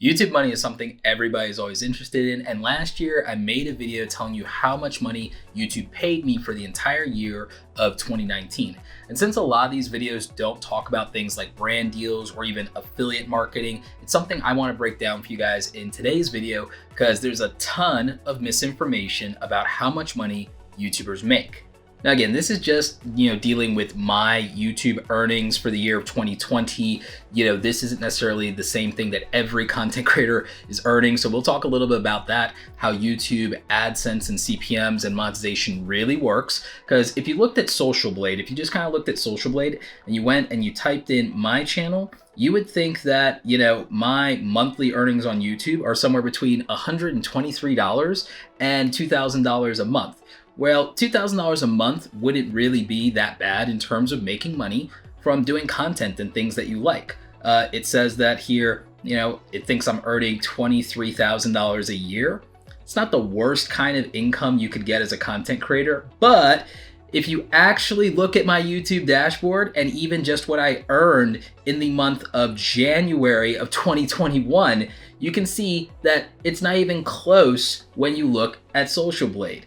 YouTube money is something everybody's always interested in, and last year I made a video telling you how much money YouTube paid me for the entire year of 2019. And since a lot of these videos don't talk about things like brand deals or even affiliate marketing, it's something I want to break down for you guys in today's video because there's a ton of misinformation about how much money YouTubers make. Now again, this is just, dealing with my YouTube earnings for the year of 2020. This isn't necessarily the same thing that every content creator is earning. So we'll talk a little bit about that, how YouTube, AdSense, and CPMs and monetization really works. Because if you looked at Social Blade, if you just kind of looked at Social Blade and you went and you typed in my channel, you would think that, my monthly earnings on YouTube are somewhere between $123 and $2,000 a month. Well, $2,000 a month wouldn't really be that bad in terms of making money from doing content and things that you like. It says that here, it thinks I'm earning $23,000 a year. It's not the worst kind of income you could get as a content creator, but if you actually look at my YouTube dashboard and even just what I earned in the month of January of 2021, you can see that it's not even close when you look at Social Blade.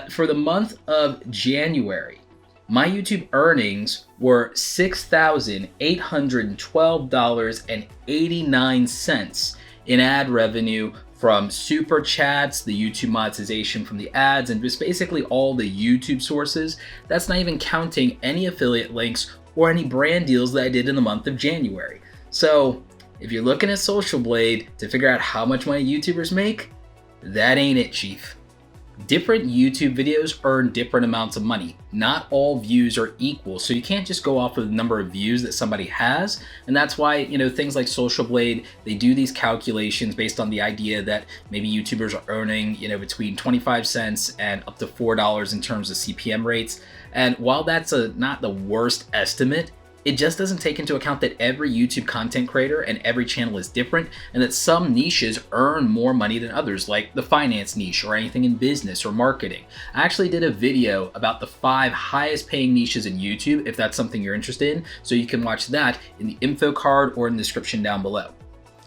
For the month of January, my YouTube earnings were $6,812.89 in ad revenue from super chats, the YouTube monetization from the ads, and just basically all the YouTube sources. That's not even counting any affiliate links or any brand deals that I did in the month of January. So if you're looking at Social Blade to figure out how much money YouTubers make, that ain't it, chief. Different YouTube videos earn different amounts of money. Not all views are equal, so you can't just go off of the number of views that somebody has. And that's why, things like Social Blade, they do these calculations based on the idea that maybe YouTubers are earning, between 25 cents and up to $4 in terms of CPM rates. And while that's not the worst estimate, it just doesn't take into account that every YouTube content creator and every channel is different, and that some niches earn more money than others, like the finance niche or anything in business or marketing. I actually did a video about the 5 highest paying niches in YouTube, if that's something you're interested in, so you can watch that in the info card or in the description down below.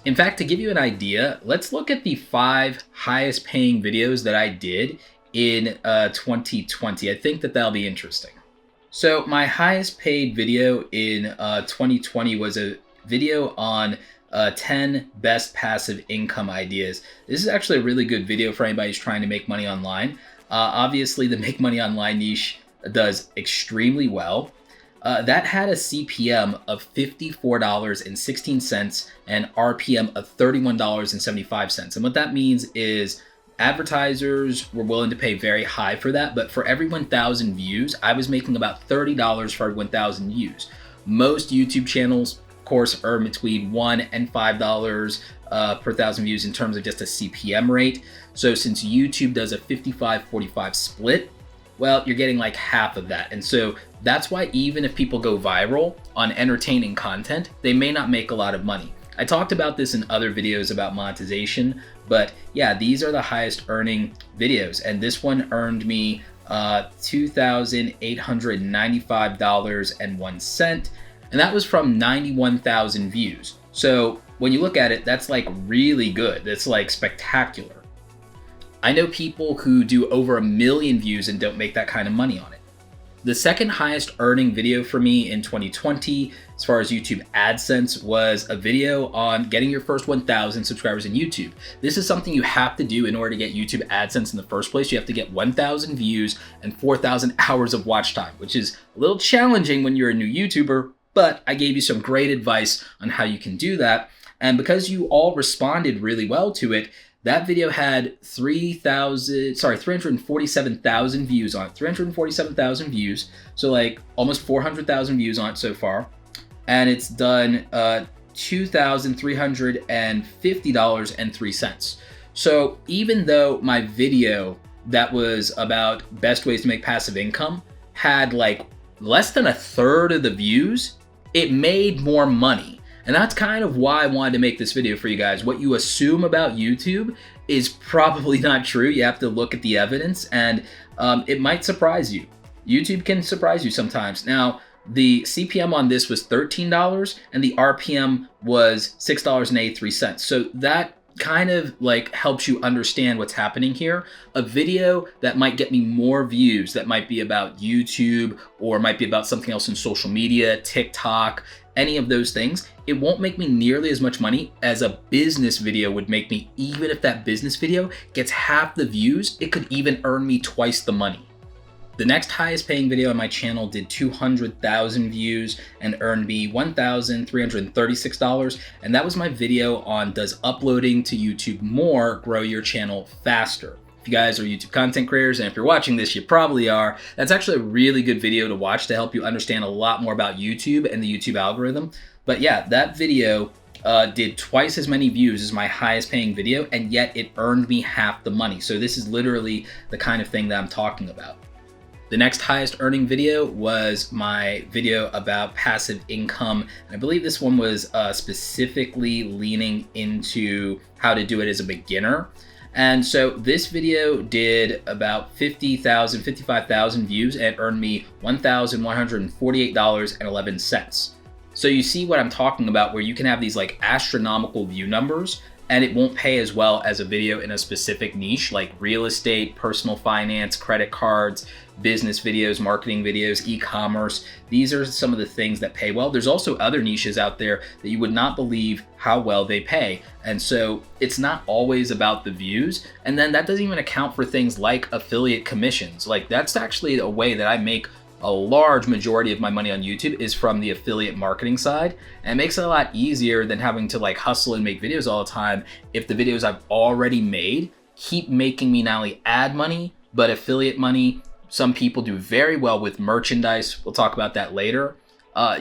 In fact, to give you an idea, let's look at the 5 highest paying videos that I did in 2020. I think that'll be interesting. So my highest paid video in 2020 was a video on 10 best passive income ideas. This is actually a really good video for anybody who's trying to make money online. Obviously, the make money online niche does extremely well. That had a CPM of $54.16 and RPM of $31.75. And what that means is advertisers were willing to pay very high for that, but for every 1,000 views, I was making about $30 for every 1,000 views. Most YouTube channels, of course, earn between $1 and $5 per 1,000 views in terms of just a CPM rate. So since YouTube does a 55-45 split, well, you're getting like half of that. And so that's why even if people go viral on entertaining content, they may not make a lot of money. I talked about this in other videos about monetization, but yeah, these are the highest earning videos. And this one earned me $2,895.01. And that was from 91,000 views. So when you look at it, that's like really good. That's like spectacular. I know people who do over 1 million views and don't make that kind of money on it. The second highest earning video for me in 2020, as far as YouTube AdSense, was a video on getting your first 1,000 subscribers in YouTube. This is something you have to do in order to get YouTube AdSense in the first place. You have to get 1,000 views and 4,000 hours of watch time, which is a little challenging when you're a new YouTuber, but I gave you some great advice on how you can do that. And because you all responded really well to it, that video had 347,000 views on it. 347,000 views. So like almost 400,000 views on it so far. And it's done $2,350.03. So even though my video that was about best ways to make passive income had like less than 1/3 of the views, it made more money. And that's kind of why I wanted to make this video for you guys. What you assume about YouTube is probably not true. You have to look at the evidence, and it might surprise you. YouTube can surprise you sometimes. Now, The CPM on this was $13 and the RPM was $6.83. So that kind of like helps you understand what's happening here. A video that might get me more views, that might be about YouTube or might be about something else in social media, TikTok, any of those things, it won't make me nearly as much money as a business video would make me. Even if that business video gets half the views, it could even earn me twice the money. The next highest paying video on my channel did 200,000 views and earned me $1,336. And that was my video on does uploading to YouTube more grow your channel faster? If you guys are YouTube content creators, and if you're watching this, you probably are, that's actually a really good video to watch to help you understand a lot more about YouTube and the YouTube algorithm. But yeah, that video did twice as many views as my highest paying video, and yet it earned me half the money. So this is literally the kind of thing that I'm talking about. The next highest earning video was my video about passive income. And I believe this one was specifically leaning into how to do it as a beginner. And so this video did about 55,000 views and earned me $1,148.11. So you see what I'm talking about, where you can have these like astronomical view numbers and it won't pay as well as a video in a specific niche like real estate, personal finance, credit cards, business videos, marketing videos, e-commerce. These are some of the things that pay well. There's also other niches out there that you would not believe how well they pay. And so it's not always about the views. And then that doesn't even account for things like affiliate commissions. Like that's actually a way that I make a large majority of my money on YouTube is from the affiliate marketing side. And it makes it a lot easier than having to like hustle and make videos all the time if the videos I've already made keep making me not only ad money, but affiliate money. Some people do very well with merchandise. We'll talk about that later.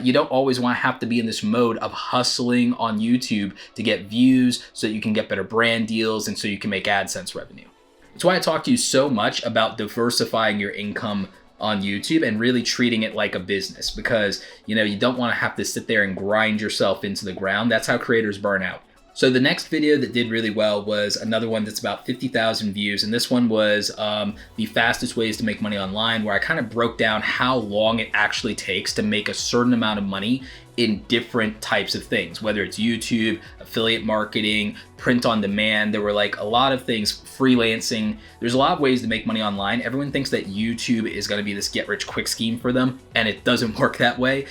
You don't always want to have to be in this mode of hustling on YouTube to get views so that you can get better brand deals and so you can make AdSense revenue. That's why I talk to you so much about diversifying your income on YouTube and really treating it like a business, because you don't want to have to sit there and grind yourself into the ground. That's how creators burn out. So the next video that did really well was another one that's about 50,000 views. And this one was the fastest ways to make money online, where I kind of broke down how long it actually takes to make a certain amount of money in different types of things, whether it's YouTube, affiliate marketing, print on demand. There were like a lot of things, freelancing. There's a lot of ways to make money online. Everyone thinks that YouTube is going to be this get rich quick scheme for them, and it doesn't work that way.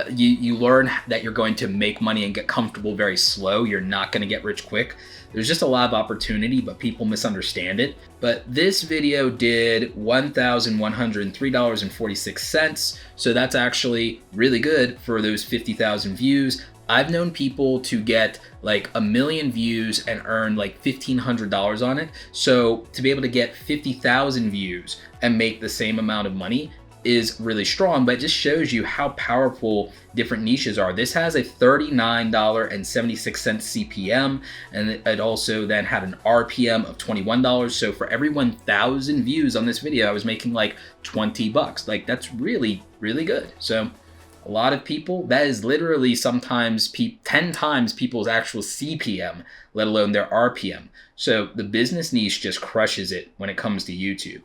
You learn that you're going to make money and get comfortable very slow. You're not going to get rich quick. There's just a lot of opportunity, but people misunderstand it. But this video did $1,103.46. So that's actually really good for those 50,000 views. I've known people to get like 1 million views and earn like $1,500 on it. So to be able to get 50,000 views and make the same amount of money is really strong, but it just shows you how powerful different niches are. This has a $39.76 CPM, and it also then had an RPM of $21. So for every 1,000 views on this video, I was making like $20. Like that's really, really good. So a lot of people, that is literally sometimes 10 times people's actual CPM, let alone their RPM. So the business niche just crushes it when it comes to YouTube.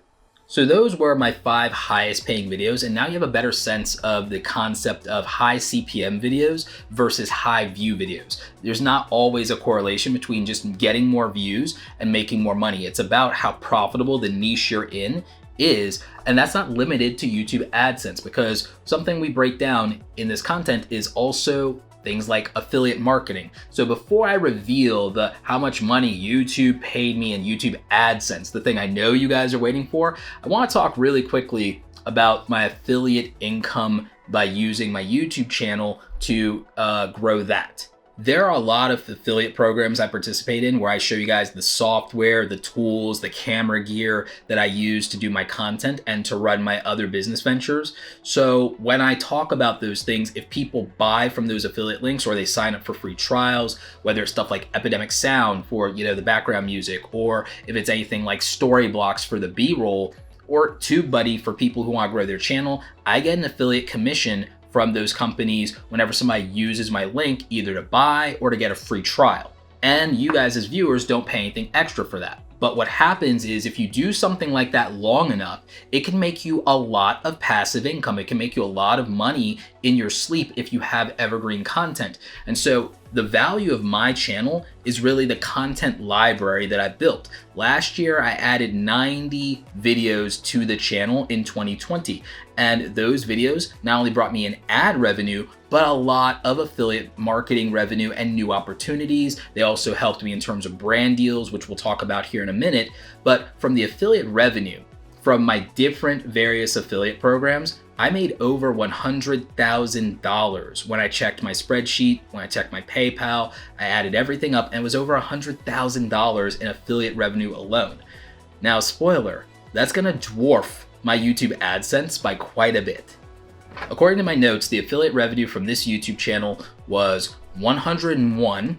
So those were my 5 highest paying videos, and now you have a better sense of the concept of high CPM videos versus high view videos. There's not always a correlation between just getting more views and making more money. It's about how profitable the niche you're in is, and that's not limited to YouTube AdSense, because something we break down in this content is also things like affiliate marketing. So before I reveal how much money YouTube paid me in YouTube AdSense, the thing I know you guys are waiting for, I want to talk really quickly about my affiliate income by using my YouTube channel to grow that. There are a lot of affiliate programs I participate in where I show you guys the software, the tools, the camera gear that I use to do my content and to run my other business ventures. So when I talk about those things, if people buy from those affiliate links or they sign up for free trials, whether it's stuff like Epidemic Sound for the background music, or if it's anything like Story Blocks for the B-roll, or TubeBuddy for people who want to grow their channel, I get an affiliate commission from those companies whenever somebody uses my link either to buy or to get a free trial. And you guys as viewers don't pay anything extra for that. But what happens is if you do something like that long enough, it can make you a lot of passive income. It can make you a lot of money in your sleep if you have evergreen content. And so the value of my channel is really the content library that I built. Last year, I added 90 videos to the channel in 2020. And those videos not only brought me an ad revenue, but a lot of affiliate marketing revenue and new opportunities. They also helped me in terms of brand deals, which we'll talk about here in a minute. But from the affiliate revenue, from my different various affiliate programs, I made over $100,000 when I checked my spreadsheet, when I checked my PayPal. I added everything up and it was over $100,000 in affiliate revenue alone. Now, spoiler, that's gonna dwarf my YouTube AdSense by quite a bit. According to my notes, the affiliate revenue from this YouTube channel was 101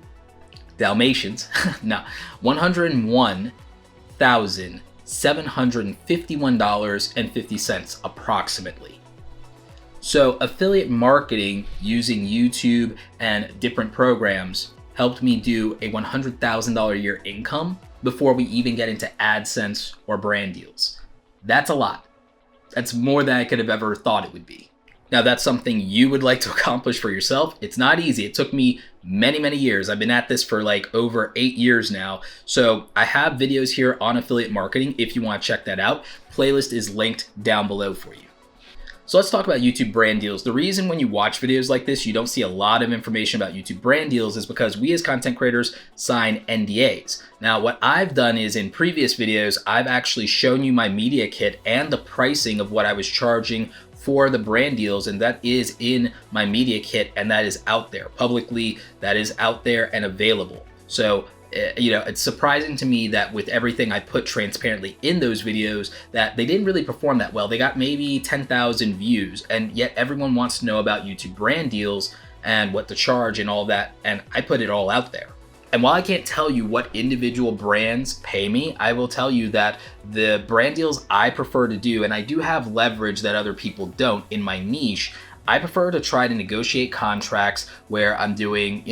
Dalmatians, no, $101,751.50 approximately. So affiliate marketing using YouTube and different programs helped me do a $100,000 a year income before we even get into AdSense or brand deals. That's a lot. That's more than I could have ever thought it would be. Now, that's something you would like to accomplish for yourself. It's not easy. It took me many years. I've been at this for like over 8 years now. So I have videos here on affiliate marketing if you want to check that out. Playlist is linked down below for you. So let's talk about YouTube brand deals. The reason when you watch videos like this, you don't see a lot of information about YouTube brand deals is because we as content creators sign NDAs. Now, what I've done is in previous videos, I've actually shown you my media kit and the pricing of what I was charging for the brand deals, and that is in my media kit, and that is out there publicly, that is out there and available. So it's surprising to me that with everything I put transparently in those videos that they didn't really perform that well. They got maybe 10,000 views, and yet everyone wants to know about YouTube brand deals and what to charge and all that, and I put it all out there. And while I can't tell you what individual brands pay me, I will tell you that the brand deals I prefer to do, and I do have leverage that other people don't in my niche, I prefer to try to negotiate contracts where I'm doing,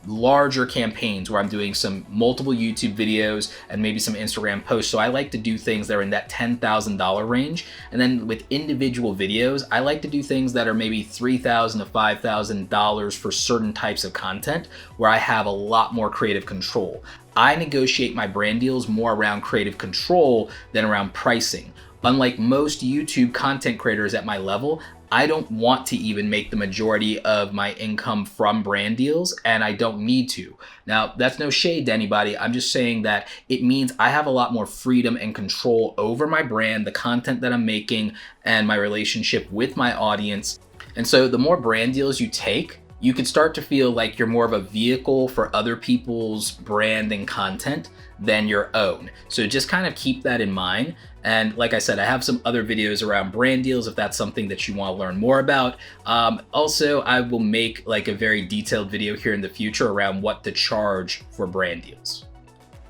larger campaigns, where I'm doing some multiple YouTube videos and maybe some Instagram posts. So I like to do things that are in that $10,000 range. And then with individual videos, I like to do things that are maybe $3,000 to $5,000 for certain types of content where I have a lot more creative control. I negotiate my brand deals more around creative control than around pricing. Unlike most YouTube content creators at my level, I don't want to even make the majority of my income from brand deals, and I don't need to. Now, that's no shade to anybody. I'm just saying that it means I have a lot more freedom and control over my brand, the content that I'm making, and my relationship with my audience. And so the more brand deals you take, you can start to feel like you're more of a vehicle for other people's brand and content than your own. So just kind of keep that in mind. And like I said, I have some other videos around brand deals if that's something that you want to learn more about. Also, I will make like a very detailed video here in the future around what to charge for brand deals.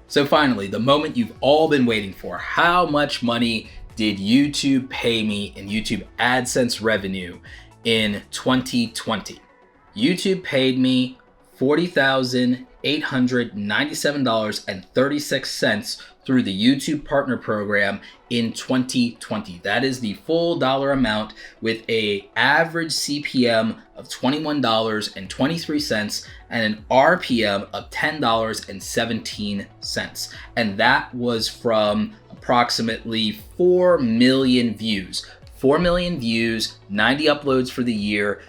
So finally, the moment you've all been waiting for, how much money did YouTube pay me in YouTube AdSense revenue in 2020? YouTube paid me $40,897.36 through the YouTube Partner Program in 2020. That is the full dollar amount with a average CPM of $21.23 and an RPM of $10.17. And that was from approximately 4 million views. 4 million views, 90 uploads for the year,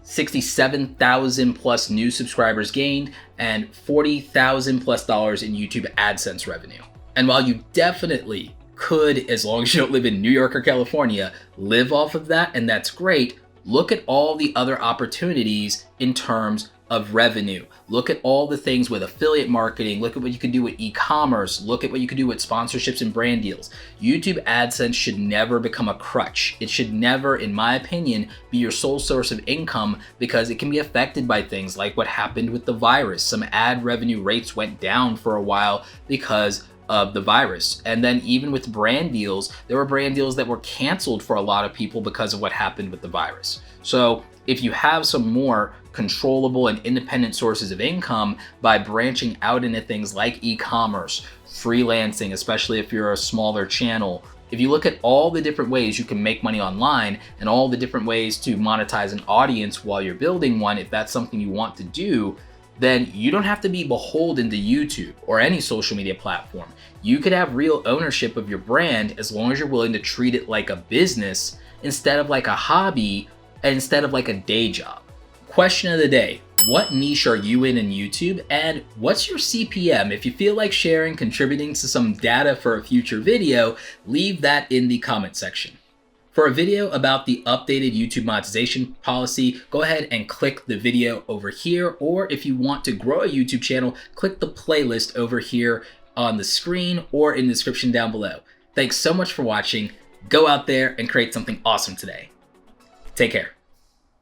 67,000 plus new subscribers gained, and $40,000 plus in YouTube AdSense revenue. And while you definitely could, as long as you don't live in New York or California, live off of that, and that's great, look at all the other opportunities in terms of revenue. Look at all the things with affiliate marketing. Look at what you can do with e-commerce. Look at what you can do with sponsorships and brand deals. YouTube AdSense should never become a crutch. It should never, in my opinion, be your sole source of income because it can be affected by things like what happened with the virus. Some ad revenue rates went down for a while because of the virus. And then even with brand deals, there were brand deals that were canceled for a lot of people because of what happened with the virus. So if you have some more controllable and independent sources of income by branching out into things like e-commerce, freelancing, especially if you're a smaller channel. If you look at all the different ways you can make money online and all the different ways to monetize an audience while you're building one, if that's something you want to do, then you don't have to be beholden to YouTube or any social media platform. You could have real ownership of your brand as long as you're willing to treat it like a business instead of like a hobby and instead of like a day job. Question of the day: what niche are you in YouTube, and what's your CPM? If you feel like sharing, contributing to some data for a future video, leave that in the comment section. For a video about the updated YouTube monetization policy, go ahead and click the video over here, or if you want to grow a YouTube channel, click the playlist over here on the screen or in the description down below. Thanks so much for watching. Go out there and create something awesome today. Take care.